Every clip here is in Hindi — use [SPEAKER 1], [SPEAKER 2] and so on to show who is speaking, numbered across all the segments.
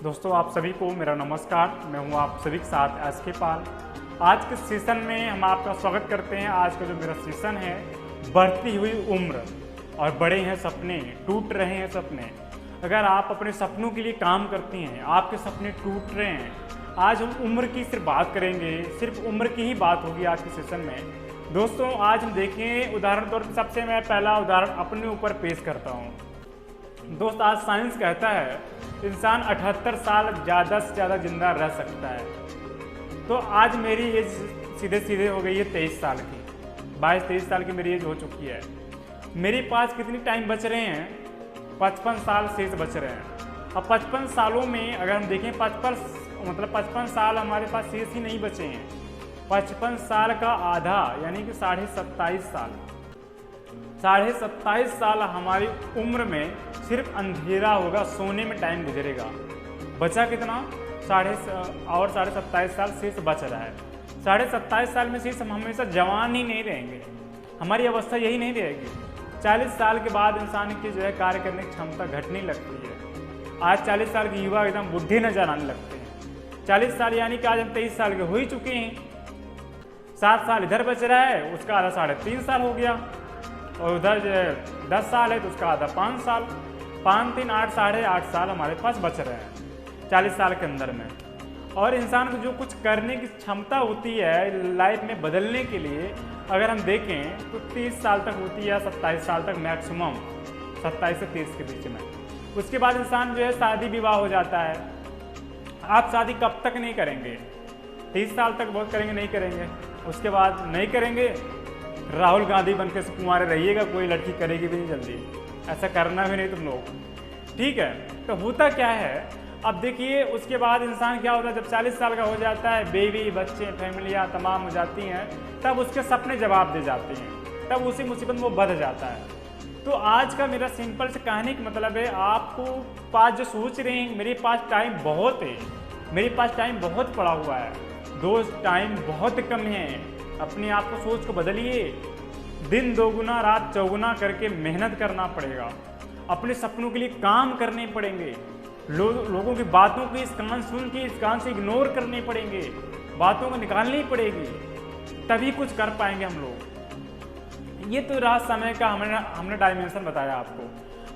[SPEAKER 1] दोस्तों आप सभी को मेरा नमस्कार। मैं हूं आप सभी के साथ एसके पाल। आज के सेशन में हम आपका स्वागत करते हैं। आज का जो मेरा सेशन है, बढ़ती हुई उम्र और बड़े हैं सपने, टूट रहे हैं सपने। अगर आप अपने सपनों के लिए काम करती हैं, आपके सपने टूट रहे हैं, आज हम उम्र की सिर्फ बात करेंगे, सिर्फ उम्र की ही बात होगी आज के सेशन में। दोस्तों आज हम देखें, उदाहरण तौर पर सबसे मैं पहला उदाहरण अपने ऊपर पेश करता हूँ। दोस्त आज साइंस कहता है इंसान 78 साल ज़्यादा से ज़्यादा जिंदा रह सकता है। तो आज मेरी एज सीधे सीधे हो गई है 23 साल की, 22-23 साल की मेरी एज हो चुकी है। मेरे पास कितनी टाइम बच रहे हैं? 55 साल शेष बच रहे हैं। अब 55 सालों में अगर हम देखें 55 साल हमारे पास शेष ही नहीं बचे हैं। 55 साल का आधा यानी कि 27.5 साल, 27.5 साल हमारी उम्र में सिर्फ अंधेरा होगा, सोने में टाइम गुजरेगा। बचा कितना? 27.5 साल शेष बच रहा है। 27.5 साल में शेष हम हमेशा जवान ही नहीं रहेंगे, हमारी अवस्था यही नहीं रहेगी। 40 साल के बाद इंसान की जो है कार्य करने की क्षमता घटने लगती है। आज 40 साल के युवा एकदम बुढ़े नजर आने लगते हैं। 40 साल यानी कि आज हम 23 साल के हो ही चुके हैं। 7 साल इधर बच रहा है, उसका आधा 3.5 साल हो गया, और उधर जो है 10 साल है तो उसका आधा 5 साल, 5 3 8 8.5 साल हमारे पास बच रहे हैं 40 साल के अंदर में। और इंसान को जो कुछ करने की क्षमता होती है लाइफ में बदलने के लिए, अगर हम देखें तो 30 साल तक होती है या 27 साल तक मैक्सिमम, 27 से 30 के बीच में। उसके बाद इंसान जो है शादी विवाह हो जाता है। आप शादी कब तक नहीं करेंगे? 30 साल तक बहुत करेंगे, नहीं करेंगे, उसके बाद नहीं करेंगे। राहुल गांधी बनकर कुंवारे रहिएगा, कोई लड़की करेगी भी नहीं जल्दी, ऐसा करना भी नहीं तुम लोग, ठीक है। तो होता क्या है, अब देखिए उसके बाद इंसान क्या होता है, जब 40 साल का हो जाता है, बेबी बच्चे फैमिलियाँ तमाम हो जाती हैं, तब उसके सपने जवाब दे जाते हैं, तब उसी मुसीबत में वो बढ़ जाता है। तो आज का मेरा सिंपल से कहने का मतलब है, आपको पास जो सोच रहे हैं मेरे पास टाइम बहुत है, मेरे पास टाइम बहुत पड़ा हुआ है, दोस्त टाइम बहुत कम है। अपने आप को सोच को बदलिए। दिन दोगुना रात चौगुना करके मेहनत करना पड़ेगा, अपने सपनों के लिए काम करने पड़ेंगे। लोगों की बातों को इस कान सुन के इस कान से इग्नोर करने पड़ेंगे, बातों को निकालनी पड़ेगी, तभी कुछ कर पाएंगे हम लोग। ये तो रहा समय का हमने डायमेंशन बताया आपको।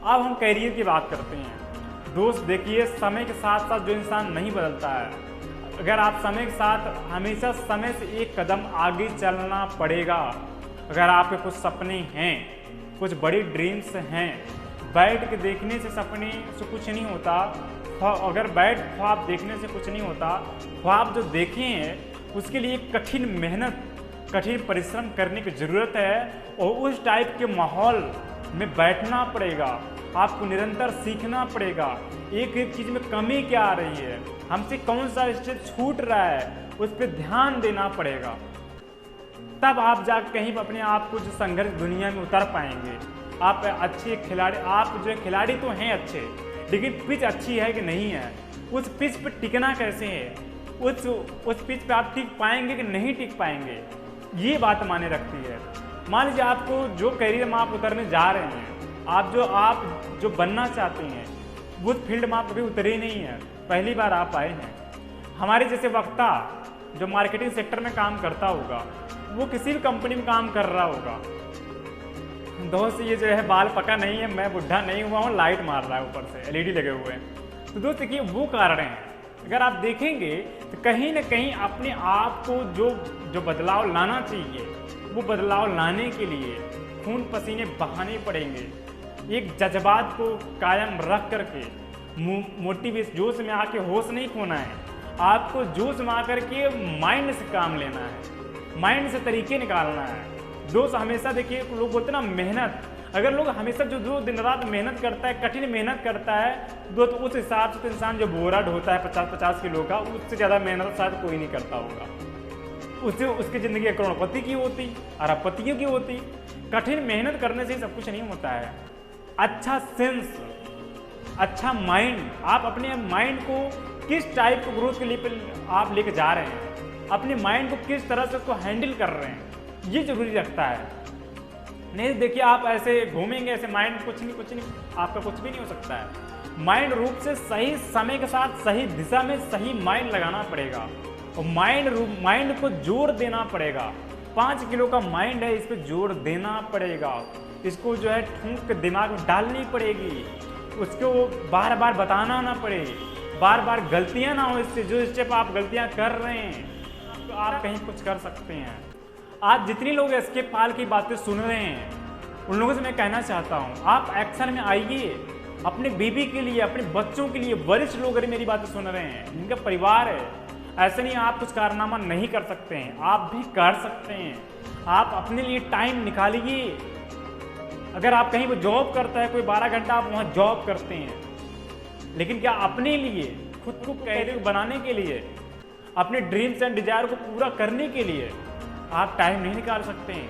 [SPEAKER 1] अब हम कैरियर की बात करते हैं। दोस्त देखिए, समय के साथ साथ जो इंसान नहीं बदलता है, अगर आप समय के साथ हमेशा समय से एक कदम आगे चलना पड़ेगा। अगर आपके कुछ सपने हैं, कुछ बड़ी ड्रीम्स हैं, बैठ के देखने से सपने से कुछ नहीं होता। अगर बैठ ख्वाब देखने से कुछ नहीं होता, ख्वाब जो देखे हैं उसके लिए कठिन मेहनत, कठिन परिश्रम करने की ज़रूरत है, और उस टाइप के माहौल में बैठना पड़ेगा। आपको निरंतर सीखना पड़ेगा, एक एक चीज़ में कमी क्या आ रही है, हमसे कौन सा स्टेज छूट रहा है, उस पर ध्यान देना पड़ेगा। तब आप जा कहीं अपने आप को जो संघर्ष दुनिया में उतर पाएंगे। आप अच्छे खिलाड़ी, आप जो खिलाड़ी तो हैं अच्छे, लेकिन पिच अच्छी है कि नहीं है, उस पिच पर टिकना कैसे है, उस पिच पे आप टिक पाएंगे कि नहीं टिक पाएंगे, ये बात मायने रखती है। मान लीजिए आपको जो करियर में आप उतरने जा रहे हैं, आप जो बनना चाहते हैं, उस फील्ड में आप कभी उतरे नहीं हैं, पहली बार आप आए हैं। हमारे जैसे वक्ता जो मार्केटिंग सेक्टर में काम करता होगा, वो किसी भी कंपनी में काम कर रहा होगा। दोस्त ये जो है बाल पका नहीं है, मैं बुढ़ा नहीं हुआ हूँ, लाइट मार रहा है ऊपर से, LED लगे हुए हैं। तो दोस्त देखिए वो कारण हैं। अगर आप देखेंगे तो कहीं ना कहीं अपने आप को जो बदलाव लाना चाहिए, वो बदलाव लाने के लिए खून पसीने बहाने पड़ेंगे। एक जज्बात को कायम रख करके मोटिवेशन, जोश में आके होश नहीं खोना है, आपको जोश में आकर के माइंड से काम लेना है, माइंड से तरीके निकालना है। दोस्त हमेशा देखिए लोग बोलते ना मेहनत, अगर लोग हमेशा जो दिन रात मेहनत करता है, कठिन मेहनत करता है, तो उस हिसाब से तो इंसान जो बोराड होता है 50-50 किलो का, उससे ज़्यादा मेहनत शायद कोई नहीं करता होगा। उससे उसकी ज़िंदगी करोड़पति की होती, अरबपतियों की होती। कठिन मेहनत करने से सब कुछ नहीं होता है। अच्छा सेंस, अच्छा माइंड, आप अपने माइंड को किस टाइप के ग्रोथ के लिए आप लेके जा रहे हैं, अपने माइंड को किस तरह से उसको हैंडल कर रहे हैं, ये जरूरी रखता है। नहीं देखिए आप ऐसे घूमेंगे ऐसे माइंड कुछ नहीं, आपका कुछ भी नहीं हो सकता है। माइंड रूप से सही समय के साथ सही दिशा में सही माइंड लगाना पड़ेगा और माइंड को जोर देना पड़ेगा। 5 किलो का माइंड है, इस पर जोर देना पड़ेगा, इसको जो है ठूंक के दिमाग में डालनी पड़ेगी, उसको बार बार बताना ना पड़े, बार बार गलतियां ना हो। इससे जो स्टेप आप गलतियां कर रहे हैं तो आप कहीं कुछ कर सकते हैं। आज जितने लोग एसके पाल की बातें सुन रहे हैं उन लोगों से मैं कहना चाहता हूं, आप एक्शन में आइए अपने बीबी के लिए, अपने बच्चों के लिए। वरिष्ठ लोग अगर मेरी बातें सुन रहे हैं, जिनका परिवार है, ऐसे नहीं आप कुछ कारनामा नहीं कर सकते हैं, आप भी कर सकते हैं। आप अपने लिए टाइम निकालिए। अगर आप कहीं पर जॉब करता है कोई 12 घंटा, आप वहाँ जॉब करते हैं, लेकिन क्या अपने लिए, खुद को कैरियर बनाने के लिए, अपने ड्रीम्स एंड डिजायर को पूरा करने के लिए आप टाइम नहीं निकाल सकते हैं?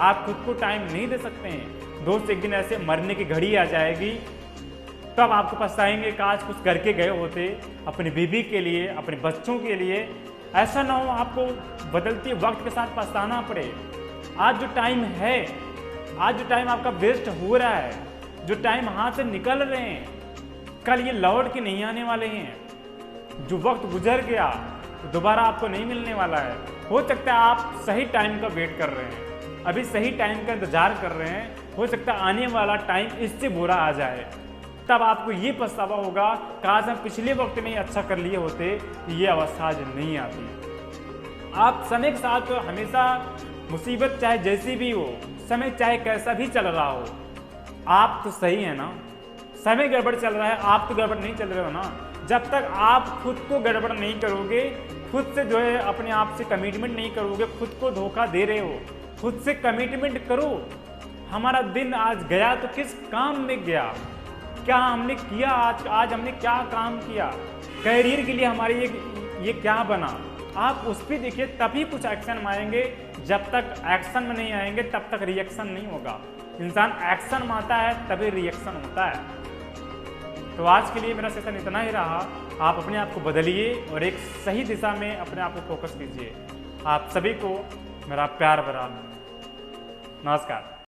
[SPEAKER 1] आप खुद को टाइम नहीं दे सकते हैं? दोस्त, एक दिन ऐसे मरने की घड़ी आ जाएगी, तब आपको पछताएंगे काश कुछ करके गए होते अपनी बीवी के लिए, अपने बच्चों के लिए। ऐसा ना हो आपको बदलते वक्त के साथ पछताना पड़े। आज जो टाइम है, आज जो टाइम आपका वेस्ट हो रहा है, जो टाइम हाथ से निकल रहे हैं, कल ये लौट के नहीं आने वाले हैं। जो वक्त गुजर गया दोबारा आपको नहीं मिलने वाला है। हो सकता है आप सही टाइम का वेट कर रहे हैं, अभी सही टाइम का इंतजार कर रहे हैं, हो सकता है आने वाला टाइम इससे बुरा आ जाए, तब आपको ये पछतावा होगा काश हम पिछले वक्त में ही अच्छा कर लिए होते, ये अवस्था आज नहीं आती। आप समय के साथ तो हमेशा, मुसीबत चाहे जैसी भी हो, समय चाहे कैसा भी चल रहा हो, आप तो सही है ना। समय गड़बड़ चल रहा है, आप तो गड़बड़ नहीं चल रहे हो ना। जब तक आप खुद को गड़बड़ नहीं करोगे, खुद से जो है अपने आप से कमिटमेंट नहीं करोगे, खुद को धोखा दे रहे हो, खुद से कमिटमेंट करो। हमारा दिन आज गया तो किस काम में गया, क्या हमने किया, आज हमने क्या काम किया, कैरियर के लिए हमारे ये क्या बना, आप उस पर देखिए, तभी कुछ एक्शन में आएंगे। जब तक एक्शन में नहीं आएंगे तब तक रिएक्शन नहीं होगा। इंसान एक्शन में आता है तभी रिएक्शन होता है। तो आज के लिए मेरा सेशन इतना ही रहा। आप अपने आप को बदलिए और एक सही दिशा में अपने आप को फोकस कीजिए। आप सभी को मेरा प्यार भरा नमस्कार।